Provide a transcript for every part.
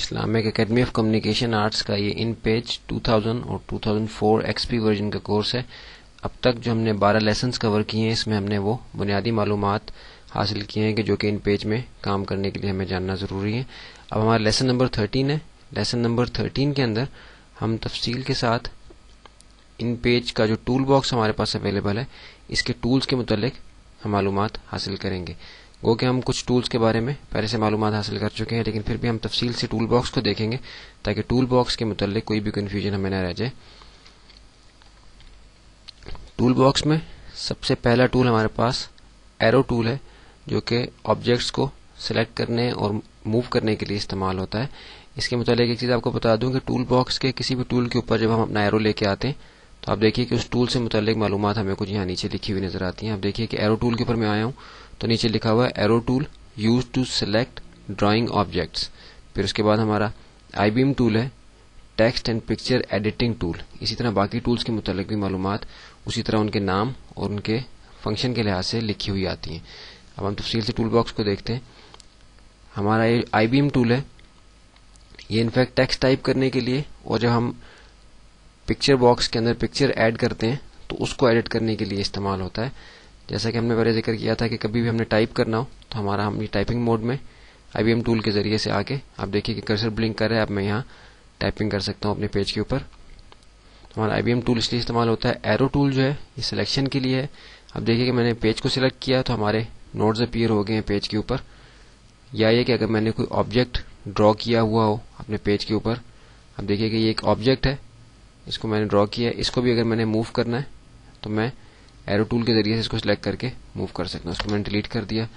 Islamic academy of communication arts का ये इन page 2000 और 2004 एक्सपी वर्जन का कोर्स है। अब तक जो हमने 12 लेसन्स कवर किए हैं, इसमें हमने वो बुनियादी मालूमात हासिल किए हैं कि जो कि इन पेज में काम करने के लिए हमें जानना ज़रूरी है। अब हमारा लेसन नंबर 13 है। लेसन नंबर 13 के अंदर हम तफसील के साथ इन पेज का जो टूल बॉक्स हमारे पास अवेलेबल है, इसके टूल्स के मुतालिक हम मालूमात हासिल करेंगे। गो कि हम कुछ टूल्स के बारे में पहले से मालूमात हासिल कर चुके हैं, लेकिन फिर भी हम तफसील से टूल बॉक्स को देखेंगे ताकि टूल बॉक्स के मुतालिक कोई भी कन्फ्यूजन हमें न रह जाए। टूल बॉक्स में सबसे पहला टूल हमारे पास एरो टूल है, जो कि ऑब्जेक्ट्स को सिलेक्ट करने और मूव करने के लिए इस्तेमाल होता है। इसके मुतालिक एक चीज़ आपको बता दूं कि टूल बॉक्स के किसी भी टूल के ऊपर जब हम अपना एरो लेके आते हैं तो आप देखिए कि उस टूल से मुतालिक मालूमात हमें कुछ यहाँ नीचे लिखी हुई नजर आती हैं। आप देखिए कि एरो टूल के ऊपर मैं आया हूँ तो नीचे लिखा हुआ है arrow tool use to select drawing objects. फिर उसके बाद हमारा आई बीम टूल है, text and picture editing tool. इसी तरह बाकी टूल्स के मुतालिक भी मालूमात उसी तरह उनके नाम और उनके फंक्शन के लिहाज से लिखी हुई आती हैं। अब हम तफसील से टूल बॉक्स को देखते हैं। हमारा ये आई बीम टूल है, ये इनफैक्ट टेक्स्ट टाइप करने के लिए और जब हम पिक्चर बॉक्स के अंदर पिक्चर ऐड करते हैं तो उसको एडिट करने के लिए इस्तेमाल होता है। जैसा कि हमने पहले जिक्र किया था कि कभी भी हमने टाइप करना हो तो हमारा हम टाइपिंग मोड में आईबीएम टूल के जरिए से आके आप देखिए कि कर्सर ब्लिंक कर रहा है। अब मैं यहाँ टाइपिंग कर सकता हूँ अपने पेज के ऊपर। तो हमारा आईबीएम टूल इसलिए इस्तेमाल होता है। एरो टूल जो है ये सिलेक्शन के लिए है। अब देखिए कि मैंने पेज को सिलेक्ट किया तो हमारे नोट्स अपीयर हो गए हैं पेज के ऊपर। या ये कि अगर मैंने कोई ऑब्जेक्ट ड्रॉ किया हुआ हो अपने पेज के ऊपर, अब देखिए कि ये एक ऑब्जेक्ट है, इसको मैंने ड्रॉ किया है। इसको भी अगर मैंने मूव करना है तो मैं एरो टूल के जरिए से इसको सिलेक्ट करके मूव कर सकता हूँ। इसको मैंने डिलीट कर दिया।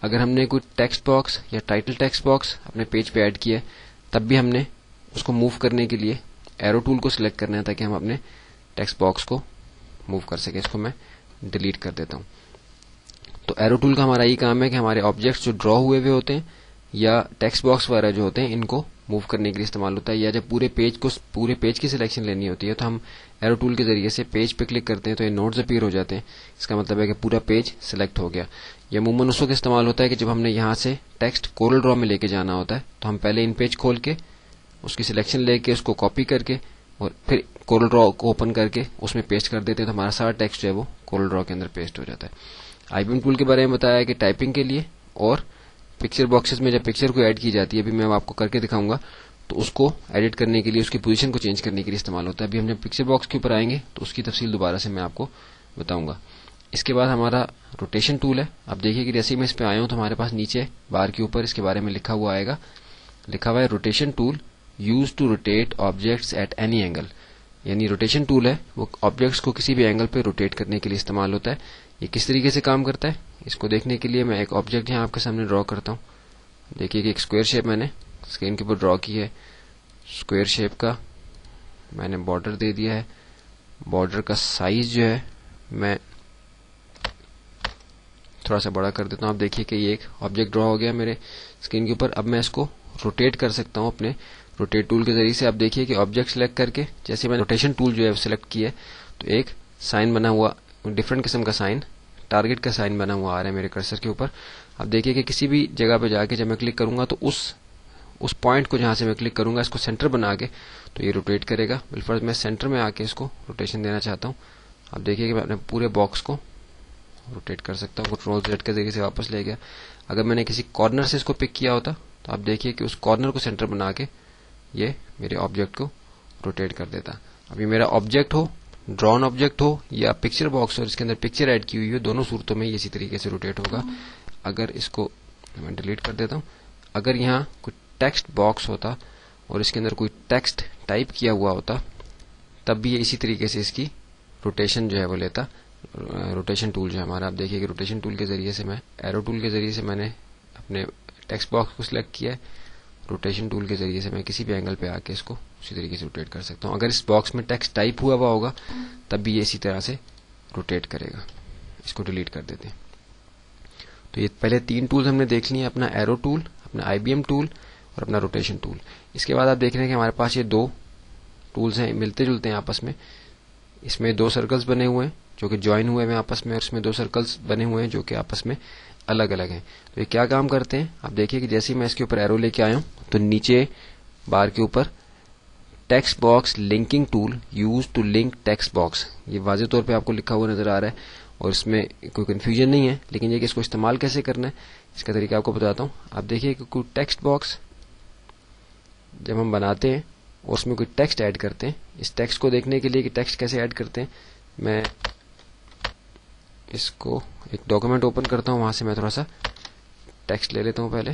अगर हमने कोई टेक्स्ट बॉक्स या टाइटल टेक्स्ट बॉक्स अपने पेज पे ऐड किया है तब भी हमने उसको मूव करने के लिए एरो टूल को सिलेक्ट करना है ताकि हम अपने टेक्स्ट बॉक्स को मूव कर सके। इसको मैं डिलीट कर देता हूँ। तो एरो टूल का हमारा यही काम है कि हमारे ऑब्जेक्ट्स जो ड्रॉ हुए हुए होते हैं या टेक्स्ट बॉक्स वगैरह जो होते हैं इनको मूव करने के लिए इस्तेमाल होता है। या जब पूरे पेज की सिलेक्शन लेनी होती है तो हम एरो टूल के जरिए से पेज पे क्लिक करते हैं तो ये नोट्स अपीयर हो जाते हैं। इसका मतलब है कि पूरा पेज सिलेक्ट हो गया। यह अमूमन उस वक्त इस्तेमाल होता है कि जब हमने यहाँ से टेक्स्ट कोरल ड्रॉ में लेके जाना होता है तो हम पहले इन पेज खोल के उसकी सिलेक्शन लेके उसको कॉपी करके और फिर कोरल ड्रॉ को ओपन करके उसमें पेस्ट कर देते हैं तो हमारा सारा टेक्स्ट जो है वो कोरल ड्रॉ के अंदर पेस्ट हो जाता है। आईबीएम टूल के बारे में बताया कि टाइपिंग के लिए और पिक्चर बॉक्सेस में जब पिक्चर को ऐड की जाती है, अभी मैं आपको करके दिखाऊंगा, तो उसको एडिट करने के लिए उसकी पोजीशन को चेंज करने के लिए इस्तेमाल होता है। अभी हम जब पिक्चर बॉक्स के ऊपर आएंगे तो उसकी तफसील दोबारा से मैं आपको बताऊंगा। इसके बाद हमारा रोटेशन टूल है। अब देखिए कि जैसे ही मैं इस पे आया हूं तो हमारे पास नीचे बार के ऊपर इसके बारे में लिखा हुआ आएगा। लिखा हुआ है rotation tool use to rotate objects at any angle. यानी रोटेशन टूल है वो ऑब्जेक्ट्स को किसी भी एंगल पे रोटेट करने के लिए इस्तेमाल होता है। ये किस तरीके से काम करता है इसको देखने के लिए मैं एक ऑब्जेक्ट यहाँ आपके सामने ड्रॉ करता हूँ। देखिए कि एक स्क्वायर शेप मैंने स्क्रीन के ऊपर ड्रॉ की है। स्क्वायर शेप का मैंने बॉर्डर दे दिया है। बॉर्डर का साइज जो है मैं थोड़ा सा बड़ा कर देता हूँ। आप देखिए कि ये एक ऑब्जेक्ट ड्रॉ हो गया मेरे स्क्रीन के ऊपर। अब मैं इसको रोटेट कर सकता हूँ अपने रोटेट टूल के जरिए से। आप देखिए कि ऑब्जेक्ट सिलेक्ट करके जैसे मैंने रोटेशन टूल जो है सिलेक्ट किया है तो एक साइन बना हुआ, डिफरेंट किस्म का साइन, टारगेट का साइन बना हुआ आ रहा है मेरे कर्सर के ऊपर। अब देखिए कि किसी भी जगह पे जाके जब मैं क्लिक करूंगा तो उस पॉइंट को जहां से मैं क्लिक करूंगा इसको सेंटर बना के तो ये रोटेट करेगा। बिल्कुल मैं सेंटर में आके इसको रोटेशन देना चाहता हूँ। अब देखिए कि मैं अपने पूरे बॉक्स को रोटेट कर सकता हूँ। कंट्रोल Z के जरिए से वापस ले गया। अगर मैंने किसी कॉर्नर से इसको पिक किया होता तो आप देखिए कि उस कॉर्नर को सेंटर बना के ये मेरे ऑब्जेक्ट को रोटेट कर देता। अभी मेरा ऑब्जेक्ट हो, ड्रॉन ऑब्जेक्ट हो या पिक्चर बॉक्स हो, इसके अंदर पिक्चर ऐड की हुई हो, दोनों सूरतों में इसी तरीके से रोटेट होगा। अगर इसको मैं डिलीट कर देता हूँ। अगर यहाँ कोई टेक्स्ट बॉक्स होता और इसके अंदर कोई टेक्स्ट टाइप किया हुआ होता तब भी ये इसी तरीके से इसकी रोटेशन जो है वो लेता। रोटेशन टूल जो है हमारा, आप देखिए कि रोटेशन टूल के जरिए से मैं एरो टूल के जरिए से मैंने अपने टेक्स्ट बॉक्स को सिलेक्ट किया है। रोटेशन टूल के जरिए से मैं किसी भी एंगल पे आके इसको उसी तरीके से रोटेट कर सकता हूँ। अगर इस बॉक्स में टेक्स्ट टाइप हुआ होगा तब भी ये इसी तरह से रोटेट करेगा। इसको डिलीट कर देते हैं। तो ये पहले 3 टूल्स हमने देख लिए, अपना एरो टूल, अपना आईबीएम टूल और अपना रोटेशन टूल। इसके बाद आप देख रहे हैं कि हमारे पास ये 2 टूल्स हैं, मिलते जुलते हैं आपस में। इसमें 2 सर्कल्स बने हुए हैं जो कि ज्वाइन हुए हैं आपस में और इसमें 2 सर्कल्स बने हुए हैं जो कि आपस में अलग अलग हैं। तो ये क्या काम करते हैं आप देखिए कि जैसे ही मैं इसके ऊपर एरो लेके आया हूँ तो नीचे बार के ऊपर text box linking tool use to link text box, ये वाज़ेह तौर पे आपको लिखा हुआ नजर आ रहा है और इसमें कोई कंफ्यूजन नहीं है। लेकिन ये कि इसको इस्तेमाल कैसे करना है इसका तरीका आपको बताता हूँ। आप देखिए कि कोई टेक्स्ट बॉक्स जब हम बनाते हैं और उसमें कोई टेक्स्ट ऐड करते हैं, इस टेक्स्ट को देखने के लिए कि टेक्स्ट कैसे ऐड करते हैं, मैं इसको एक डॉक्यूमेंट ओपन करता हूँ, वहां से मैं थोड़ा सा टेक्स्ट ले लेता हूँ पहले।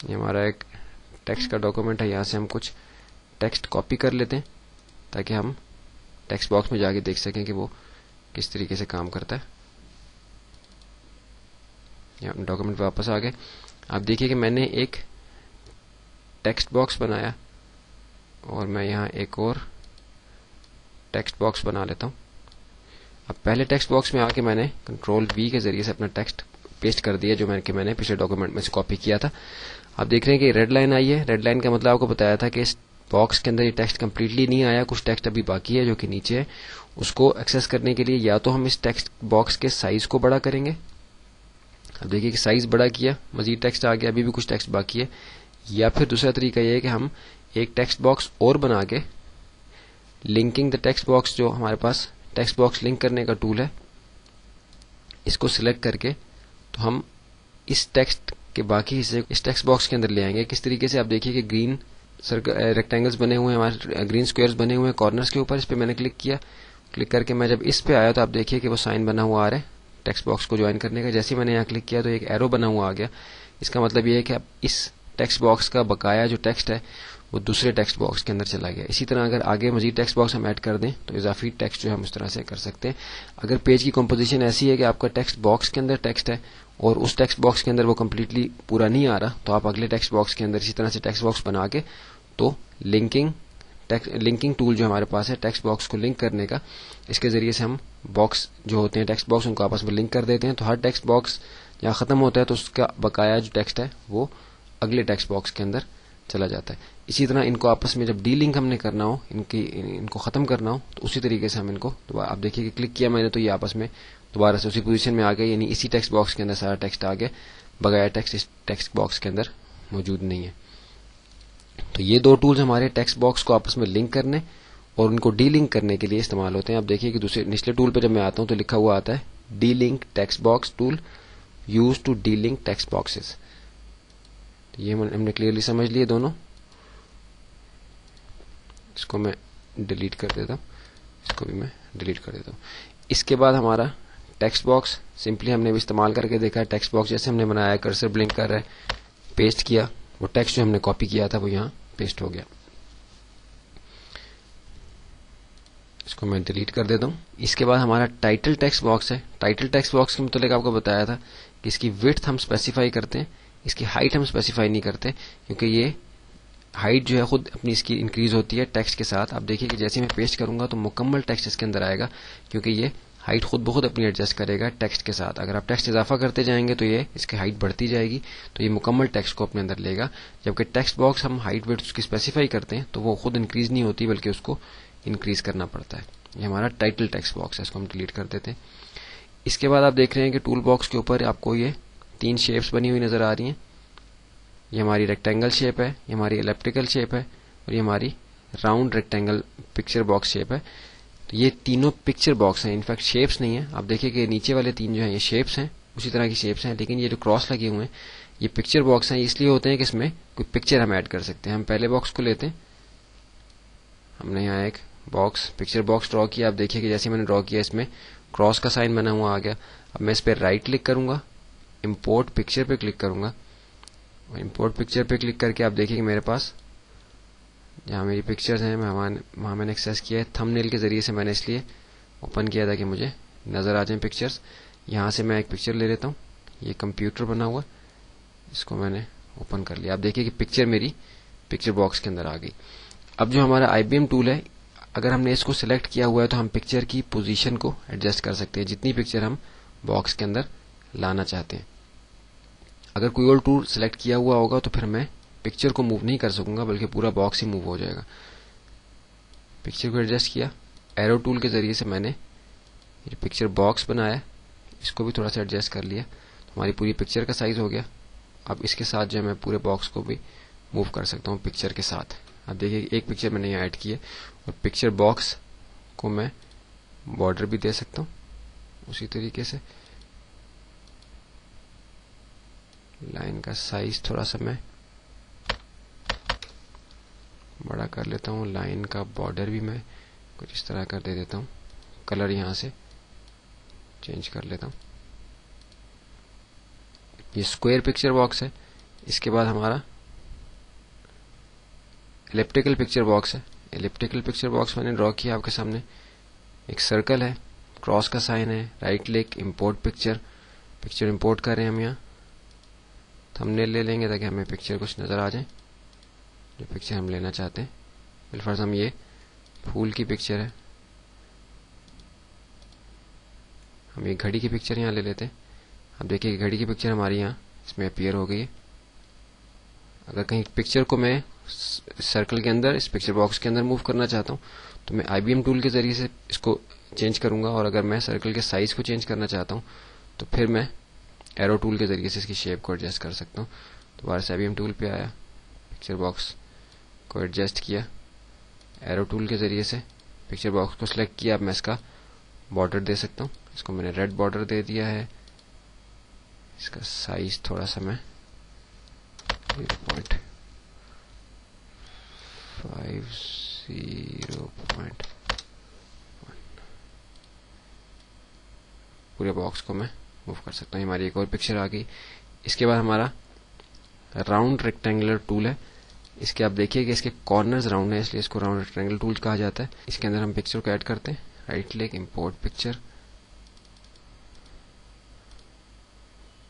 ये हमारा एक टेक्स्ट का डॉक्यूमेंट है, यहाँ से हम कुछ टेक्स्ट कॉपी कर लेते हैं ताकि हम टेक्स्ट बॉक्स में जाके देख सकें कि वो किस तरीके से काम करता है। यहाँ डॉक्यूमेंट पे वापस आ गए। आप देखिए कि मैंने एक टेक्स्ट बॉक्स बनाया और मैं यहाँ एक और टेक्स्ट बॉक्स बना लेता हूँ। अब पहले टेक्स्ट बॉक्स में आके मैंने कंट्रोल V के जरिए से अपना टेक्स्ट पेस्ट कर दिया जो मैंने पिछले डॉक्यूमेंट में से कॉपी किया था। आप देख रहे हैं कि रेड लाइन आई है। रेड लाइन का मतलब आपको बताया था कि इस बॉक्स के अंदर ये टेक्स्ट कंप्लीटली नहीं आया, कुछ टेक्स्ट अभी बाकी है जो कि नीचे है। उसको एक्सेस करने के लिए या तो हम इस टेक्स्ट बॉक्स के साइज को बड़ा करेंगे। अब देखिए कि साइज बड़ा किया, मजीद टेक्स्ट आ गया, अभी भी कुछ टेक्स्ट बाकी है। या फिर दूसरा तरीका यह है कि हम एक टेक्स्ट बॉक्स और बना के लिंकिंग द टेक्स्ट बॉक्स, जो हमारे पास टेक्स्ट बॉक्स लिंक करने का टूल है, इसको सिलेक्ट करके तो हम इस टेक्स्ट के बाकी हिस्से इस टेक्स्ट बॉक्स के अंदर ले आएंगे। किस तरीके से, आप देखिए कि ग्रीन रेक्टेंगल्स बने हुए हैं, हमारे ग्रीन स्क्वायर्स बने हुए हैं कॉर्नर्स के ऊपर। इस पे मैंने क्लिक किया, क्लिक करके मैं जब इस पे आया तो आप देखिए कि वो साइन बना हुआ आ रहा है टेक्स्ट बॉक्स को ज्वाइन करने का। जैसे ही मैंने यहाँ क्लिक किया तो एक एरो बना हुआ आ गया। इसका मतलब ये है कि अब इस टेक्स्ट बॉक्स का बकाया जो टेक्स्ट है वो दूसरे टेक्स्ट बॉक्स के अंदर चला गया। इसी तरह अगर आगे मजीद टेक्स्ट बॉक्स हम ऐड कर दें तो इजाफी टेक्स्ट जो है हम इस तरह से कर सकते हैं। अगर पेज की कंपोजिशन ऐसी है कि आपका टेक्स्ट बॉक्स के अंदर टेक्स्ट है और उस टेक्स्ट बॉक्स के अंदर वो कम्प्लीटली पूरा नहीं आ रहा, तो आप अगले टेक्स्ट बॉक्स के अंदर इसी तरह से टेक्स्ट बॉक्स बना के तो लिंकिंग टूल जो हमारे पास है टेक्स्ट बॉक्स को लिंक करने का, इसके जरिए से हम बॉक्स जो होते हैं टेक्स्ट बॉक्स उनको आपस में लिंक कर देते हैं। तो हर टेक्स्ट बॉक्स जहाँ खत्म होता है तो उसका बकाया जो टेक्स्ट है वो अगले टेक्स्ट बॉक्स के अंदर चला जाता है। इसी तरह इनको आपस में जब डी लिंक हमने करना हो, इनको खत्म करना हो, तो उसी तरीके से हम इनको आप देखिए कि क्लिक किया मैंने तो ये आपस में दोबारा से उसी पोजीशन में आ गए, यानी इसी टेक्स्ट बॉक्स के अंदर सारा टेक्स्ट आ गया, बकाया टेक्स्ट इस टेक्स्ट बॉक्स के अंदर मौजूद नहीं है। तो ये दो टूल्स हमारे टेक्स्ट बॉक्स को आपस में लिंक करने और उनको डी लिंक करने के लिए इस्तेमाल होते हैं। आप देखिए कि दूसरे निचले टूल पे जब मैं आता हूं तो लिखा हुआ आता है delink text box tool use to delink text boxes. तो ये हमने क्लियरली समझ लिए दोनों। इसको मैं डिलीट कर देता हूं, इसको भी मैं डिलीट कर देता हूं। इसके बाद हमारा टेक्स्ट बॉक्स सिंपली हमने भी इस्तेमाल करके देखा है। टेक्स्ट बॉक्स जैसे हमने बनाया, कर्सर ब्लिंक कर रहा है, पेस्ट किया, वो टेक्स्ट जो हमने कॉपी किया था वो यहाँ पेस्ट हो गया। इसको मैं डिलीट कर देता हूँ। इसके बाद हमारा टाइटल टेक्स्ट बॉक्स है। टाइटल टेक्स्ट बॉक्स के मतलब आपको बताया था कि इसकी विड्थ हम स्पेसिफाई करते हैं, इसकी हाइट हम स्पेसिफाई नहीं करते, क्योंकि ये हाइट जो है खुद अपनी इसकी इंक्रीज होती है टेक्स्ट के साथ। आप देखिए कि जैसे मैं पेस्ट करूंगा तो मुकम्मल टेक्स्ट इसके अंदर आएगा, क्योंकि ये हाइट खुद बहुत अपनी एडजस्ट करेगा टेक्स्ट के साथ। अगर आप टेक्स्ट इजाफा करते जाएंगे तो ये इसकी हाइट बढ़ती जाएगी, तो ये मुकम्मल टेक्स्ट को अपने अंदर लेगा। जबकि टेक्स्ट बॉक्स हम हाइट विड्थ उसकी स्पेसिफाई करते हैं तो वो खुद इंक्रीज नहीं होती, बल्कि उसको इंक्रीज करना पड़ता है। ये हमारा टाइटल टेक्स्ट बॉक्स है, इसको हम डिलीट कर देते हैं। इसके बाद आप देख रहे हैं कि टूल बॉक्स के ऊपर आपको ये 3 शेप्स बनी हुई नजर आ रही हैं। ये हमारी रेक्टेंगल शेप है, ये हमारी एलिप्टिकल शेप है और ये हमारी round rectangle picture box shape है। तो ये तीनों पिक्चर बॉक्स हैं, इनफैक्ट शेप्स नहीं है। आप देखिए कि नीचे वाले 3 जो हैं ये शेप्स हैं, उसी तरह की शेप्स हैं, लेकिन ये जो क्रॉस लगे हुए हैं ये पिक्चर बॉक्स हैं। इसलिए होते हैं कि इसमें कोई पिक्चर हम ऐड कर सकते हैं। हम पहले बॉक्स को लेते हैं, हमने यहाँ एक बॉक्स पिक्चर बॉक्स ड्रॉ किया। आप देखिए कि जैसे मैंने ड्रॉ किया इसमें क्रॉस का साइन बना हुआ आ गया। अब मैं इस पर राइट क्लिक करूंगा, इंपोर्ट पिक्चर पे क्लिक करूंगा, इंपोर्ट पिक्चर पे क्लिक करके आप देखिए कि मेरे पास जहाँ मेरी पिक्चर्स हैं वहाँ मैंने एक्सेस किया है। थंबनेल के जरिए से मैंने इसलिए ओपन किया था कि मुझे नजर आ जाए पिक्चर्स। यहाँ से मैं एक पिक्चर ले लेता हूँ, ये कंप्यूटर बना हुआ, इसको मैंने ओपन कर लिया। आप देखिए कि पिक्चर मेरी पिक्चर बॉक्स के अंदर आ गई। अब जो हमारा IBM टूल है, अगर हमने इसको सिलेक्ट किया हुआ है तो हम पिक्चर की पोजीशन को एडजस्ट कर सकते हैं, जितनी पिक्चर हम बॉक्स के अंदर लाना चाहते हैं। अगर कोई और टूल सिलेक्ट किया हुआ होगा तो फिर मैं पिक्चर को मूव नहीं कर सकूंगा, बल्कि पूरा बॉक्स ही मूव हो जाएगा। पिक्चर को एडजस्ट किया, एरो टूल के जरिए से मैंने ये पिक्चर बॉक्स बनाया, इसको भी थोड़ा सा एडजस्ट कर लिया तो हमारी पूरी पिक्चर का साइज हो गया। अब इसके साथ जो है मैं पूरे बॉक्स को भी मूव कर सकता हूँ पिक्चर के साथ। अब देखिए एक पिक्चर मैंने यहाँ ऐड की है और पिक्चर बॉक्स को मैं बॉर्डर भी दे सकता हूँ उसी तरीके से। लाइन का साइज थोड़ा सा मैं बड़ा कर लेता हूँ। लाइन का बॉर्डर भी मैं कुछ इस तरह कर दे देता हूँ। कलर यहाँ से चेंज कर लेता हूँ। ये स्क्वायर पिक्चर बॉक्स है। इसके बाद हमारा एलिप्टिकल पिक्चर बॉक्स है। एलिप्टिकल पिक्चर बॉक्स मैंने ड्रॉ किया आपके सामने। एक सर्कल है, क्रॉस का साइन है, right click, import picture. Picture import कर रहे हैं हम यहाँ। थंबनेल ले लेंगे ताकि हमें पिक्चर कुछ नजर आ जाए जो पिक्चर हम लेना चाहते हैं। बिलफर्ज हम ये फूल की पिक्चर है, हम एक घड़ी की पिक्चर यहाँ ले लेते हैं। अब देखिए घड़ी की पिक्चर हमारी यहाँ इसमें अपीयर हो गई है। अगर कहीं पिक्चर को मैं सर्कल के अंदर इस पिक्चर बॉक्स के अंदर मूव करना चाहता हूँ तो मैं IBM टूल के जरिए से इसको चेंज करूंगा। और अगर मैं सर्कल के साइज को चेंज करना चाहता हूँ तो फिर मैं एरो टूल के जरिए से इसकी शेप को एडजस्ट कर सकता हूँ। दोबारा से IBM टूल पे आया, पिक्चर बॉक्स को एडजस्ट किया, एरो टूल के जरिए से पिक्चर बॉक्स को सिलेक्ट किया। अब मैं इसका बॉर्डर दे सकता हूँ। इसको मैंने रेड बॉर्डर दे दिया है। इसका साइज थोड़ा सा मैं 0.50 पूरे बॉक्स को मैं मूव कर सकता हूँ। हमारी एक और पिक्चर आ गई। इसके बाद हमारा राउंड रेक्टेंगुलर टूल है। इसके आप देखिए कि इसके कॉर्नर्स राउंड है, इसलिए इसको राउंड रेक्टेंगुलर टूल कहा जाता है। इसके अंदर हम पिक्चर को ऐड करते हैं। Right click, import picture.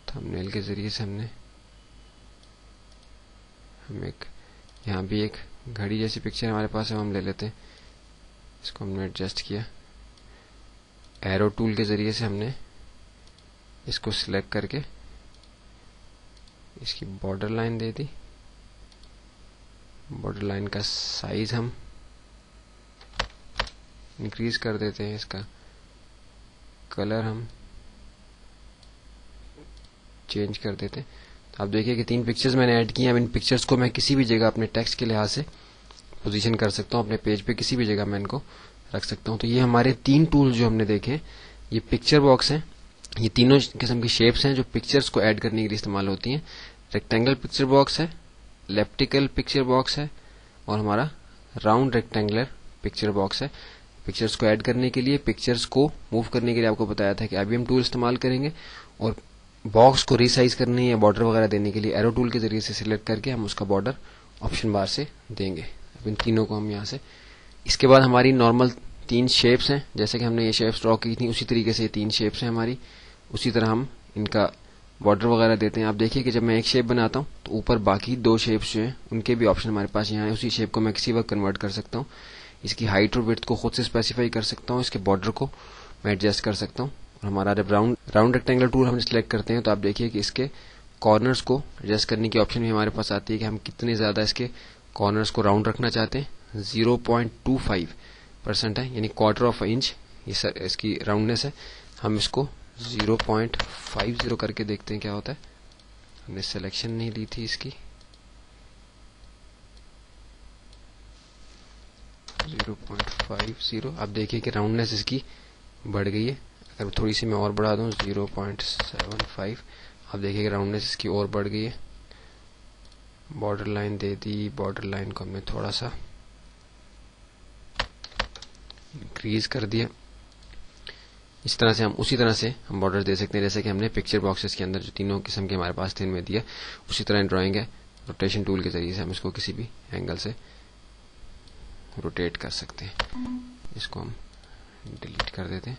Thumbnail के जरिए से हम एक यहाँ भी एक घड़ी जैसी पिक्चर हमारे पास है, हम ले लेते हैं। इसको हमने एडजस्ट किया। एरो टूल के जरिए से हमने इसको सिलेक्ट करके इसकी बॉर्डर लाइन दे दी। बॉर्डर लाइन का साइज हम इंक्रीज कर देते हैं। इसका कलर हम चेंज कर देते हैं। तो आप देखिए कि 3 पिक्चर्स मैंने ऐड की हैं। अब इन पिक्चर्स को मैं किसी भी जगह अपने टेक्स्ट के लिहाज से पोजीशन कर सकता हूँ। अपने पेज पे किसी भी जगह मैं इनको रख सकता हूँ। तो ये हमारे 3 टूल जो हमने देखे, ये पिक्चर बॉक्स हैं। ये तीनों किस्म की शेप्स हैं जो पिक्चर्स को ऐड करने के लिए इस्तेमाल होती हैं। रेक्टेंगल पिक्चर बॉक्स है, एलिप्टिकल पिक्चर बॉक्स है और हमारा राउंड रेक्टेंगुलर पिक्चर बॉक्स है। पिक्चर्स को ऐड करने के लिए, पिक्चर्स को मूव करने के लिए आपको बताया था कि IBM टूल इस्तेमाल करेंगे और बॉक्स को रीसाइज करने या बॉर्डर वगैरह देने के लिए एरो टूल के जरिए से सिलेक्ट करके हम उसका बॉर्डर ऑप्शन बार से देंगे। अब इन तीनों को हम यहाँ से, इसके बाद हमारी नॉर्मल 3 शेप्स हैं। जैसे कि हमने ये शेप्स ड्रॉ की थी उसी तरीके से ये 3 शेप्स हैं हमारी। उसी तरह हम इनका बॉर्डर वगैरह देते हैं। आप देखिए कि जब मैं एक शेप बनाता हूँ तो ऊपर बाकी 2 शेप्स जो हैं उनके भी ऑप्शन हमारे पास यहाँ है। उसी शेप को मैं किसी वक्त कन्वर्ट कर सकता हूँ। इसकी हाइट और विड्थ को खुद से स्पेसिफाई कर सकता हूँ। इसके बॉर्डर को मैं एडजस्ट कर सकता हूँ। और हमारा जब राउंड रेक्टेंगुलर टूल हम सिलेक्ट करते हैं तो आप देखिए कि इसके कॉर्नर्स को एडजस्ट करने की ऑप्शन भी हमारे पास आती है कि हम कितने ज्यादा इसके कॉर्नर्स को राउंड रखना चाहते हैं। 0.25% है, यानी क्वार्टर ऑफ इंच ये इसकी राउंडनेस है। हम इसको 0.50 करके देखते हैं क्या होता है। हमने सिलेक्शन नहीं ली थी इसकी। 0.50। अब देखिए कि राउंडनेस इसकी बढ़ गई है। अगर थोड़ी सी मैं और बढ़ा दूं 0.75, अब देखिए कि राउंडनेस इसकी और बढ़ गई है। बॉर्डर लाइन दे दी। बॉर्डर लाइन को हमने थोड़ा सा इंक्रीज कर दिया। इस तरह से हम उसी तरह से हम बॉर्डर दे सकते हैं जैसे कि हमने पिक्चर बॉक्सेस के अंदर जो तीनों किस्म के हमारे पास थे इनमें दिया। उसी तरह ड्राइंग है, रोटेशन टूल के जरिए से हम इसको किसी भी एंगल से रोटेट कर सकते हैं। इसको हम डिलीट कर देते हैं।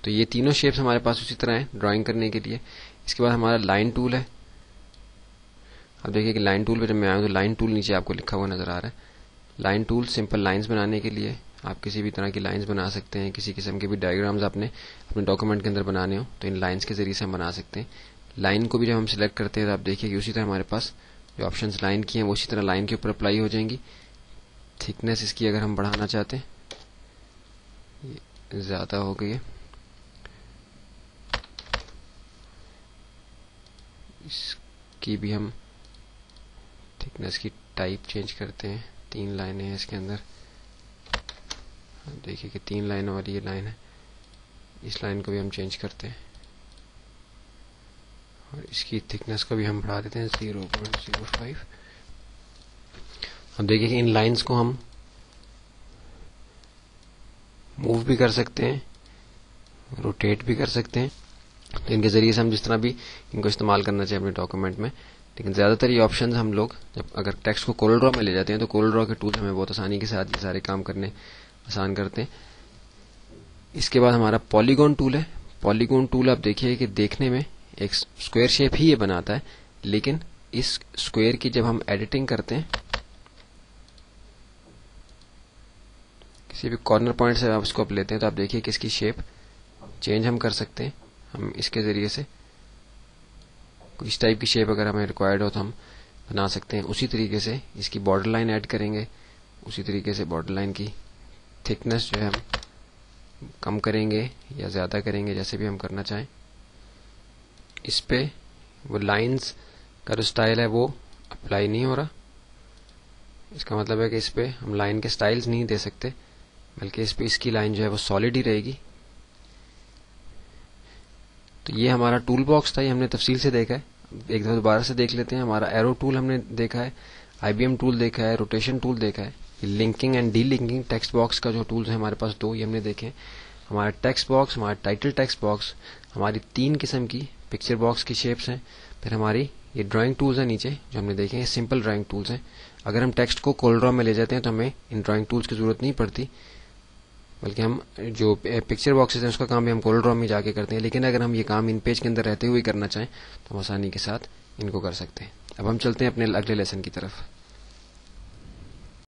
तो ये तीनों शेप्स हमारे पास उसी तरह है ड्राइंग करने के लिए। इसके बाद हमारा लाइन टूल है। अब देखिए कि लाइन टूल पे जब मैं आया तो लाइन टूल नीचे आपको लिखा हुआ नजर आ रहा है। लाइन टूल सिंपल लाइंस बनाने के लिए, आप किसी भी तरह की लाइंस बना सकते हैं। किसी किस्म के भी डायग्राम्स आपने अपने डॉक्यूमेंट के अंदर बनाने हो तो इन लाइंस के जरिए से हम बना सकते हैं। लाइन को भी जब हम सिलेक्ट करते हैं तो आप देखिए कि उसी तरह हमारे पास जो ऑप्शंस लाइन की हैं वो उसी तरह लाइन के ऊपर अप्लाई हो जाएंगी। थिकनेस इसकी अगर हम बढ़ाना चाहते हैं, ये ज्यादा हो गई है, इसकी भी हम थिकनेस की टाइप चेंज करते हैं। 3 लाइनें हैं इसके अंदर, देखिए कि 3 लाइनों वाली ये लाइन है, इस लाइन को भी हम चेंज करते हैं और इसकी थिकनेस को भी हम बढ़ा देते हैं 0.05। अब देखिए कि इन लाइंस को हम मूव भी कर सकते हैं, रोटेट भी कर सकते हैं। तो इनके जरिए से हम जिस तरह भी इनको इस्तेमाल करना चाहिए अपने डॉक्यूमेंट में। लेकिन ज़्यादातर ये ऑप्शंस हम लोग जब अगर टेक्स्ट को कोरल ड्रॉ में ले जाते हैं तो कोरल ड्रॉ के टूल हमें बहुत आसानी के साथ ये सारे काम करने आसान करते हैं। इसके बाद हमारा पॉलीगॉन टूल है। पॉलीगॉन टूल आप देखिए कि देखने में एक स्क्वायर शेप ही ये बनाता है, लेकिन इस स्क्वायर की जब हम एडिटिंग करते हैं, किसी भी कॉर्नर पॉइंट से आप इसको आप लेते हैं तो आप देखिए कि इसकी शेप चेंज हम कर सकते हैं। हम इसके जरिए से इस टाइप की शेप अगर हमें रिक्वायर्ड हो तो हम बना सकते हैं। उसी तरीके से इसकी बॉर्डर लाइन ऐड करेंगे, उसी तरीके से बॉर्डर लाइन की थिकनेस जो है हम कम करेंगे या ज़्यादा करेंगे, जैसे भी हम करना चाहें। इस पे वो लाइंस का जो स्टाइल है वो अप्लाई नहीं हो रहा। इसका मतलब है कि इस पे हम लाइन के स्टाइल्स नहीं दे सकते, बल्कि इस पे इसकी लाइन जो है वो सॉलिड ही रहेगी। तो ये हमारा टूल बॉक्स था, ये हमने तफसील से देखा है। एक दफा दोबारा से देख लेते हैं। हमारा एरो टूल हमने देखा है, IBM टूल देखा है, रोटेशन टूल देखा है, linking and D linking text box का जो टूल्स है हमारे पास 2 ये हमने देखे। हमारा टेक्स्ट बॉक्स, हमारा टाइटल टेक्स्ट बॉक्स, हमारी 3 किस्म की पिक्चर बॉक्स की शेप्स हैं। फिर हमारी ये ड्राइंग टूल्स हैं नीचे जो हमने देखे हैं, सिंपल ड्राइंग टूल्स हैं। अगर हम टेक्स्ट को कोरल ड्रॉ में ले जाते हैं तो हमें इन ड्राइंग टूल्स की जरूरत नहीं पड़ती, बल्कि हम जो पिक्चर बॉक्सेस हैं उसका काम भी हम कोरल ड्रॉ में जाके करते हैं। लेकिन अगर हम ये काम इन पेज के अंदर रहते हुए करना चाहें तो हम आसानी के साथ इनको कर सकते हैं। अब हम चलते हैं अपने अगले लेसन की तरफ।